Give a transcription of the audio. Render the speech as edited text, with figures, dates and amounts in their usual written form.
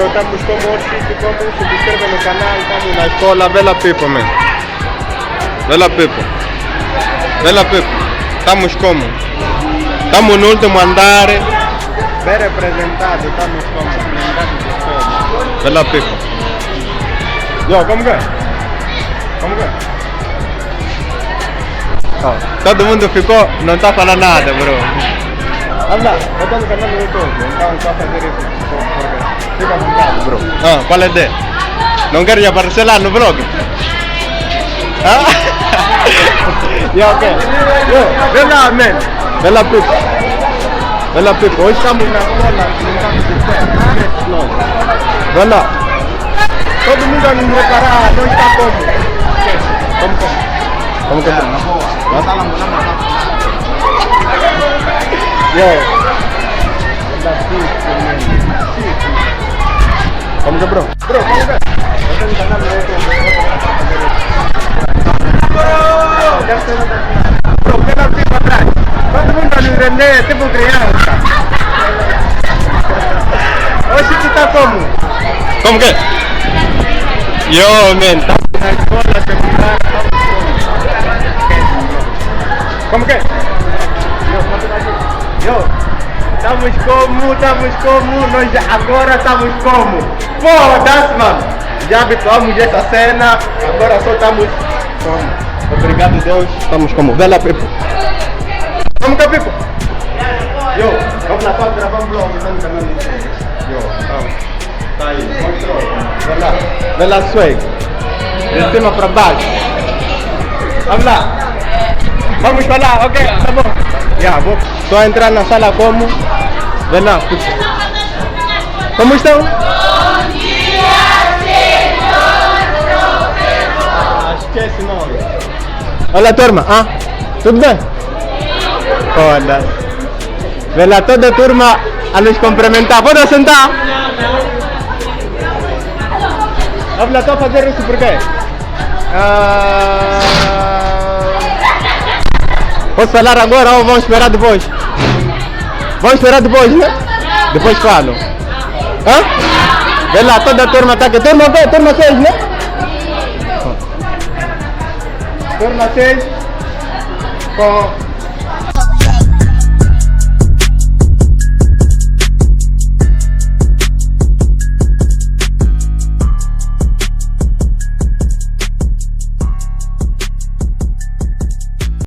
estamos como sítio, como se inscreve no canal, estamos na escola Bela People, man. Bela People. Bela People. Estamos como? Estamos no último andar. Bem representado, estamos como? Bela People. Yo, como que é? Como que é? Oh, todo mundo ficou, não está falando nada, bro. Anda, eu estou no canal do YouTube, então só fazer isso. Fica à vontade, bro. Ah, qual é a ideia? Não queres aparecer lá no vlog? Ah? Yeah, ok. Yo, vem lá, man. Bela People. Bela People, hoje estamos na escola, não estamos de pé. Vem lá. Todo mundo a nos reparar, não está como? Como que é? Na boa. Yo. Como que é, bro? Bro, como que é? Eu tenho um canal no YouTube. Bro, pela pipa atrás. Todo mundo a nos render, tipo criança. Hoje tu tá como? Como que é? Yo, man, tá na escola secundária. Como que é? Yo, estamos como, nós agora estamos como? Foda-se, mano! Já habituamos essa cena, agora só estamos como? Obrigado, Deus, estamos como? Bela People. Como que é, People? Yo, vamos lá, só gravar um vlog, tá no canal do YouTube. Yo, tá aí, mostrou. Bela swag. De cima para baixo. Vamos lá. Vamos falar, ok? Tá bom. Já, vou só entrar na sala como? Vem lá. Como estão? Bom dia, senhor professor. Esquece não. Olá, turma. Ah, tudo bem? Olha. Vem lá, toda a turma a nos cumprimentar. Pode sentar? Vamos lá, estou a fazer isso por quê? Posso falar agora ou vamos esperar depois? Vamos esperar depois, né? Depois falo. Hã? Vê lá, toda a turma está aqui. Turma quê? Turma 6, né? Turma 6 com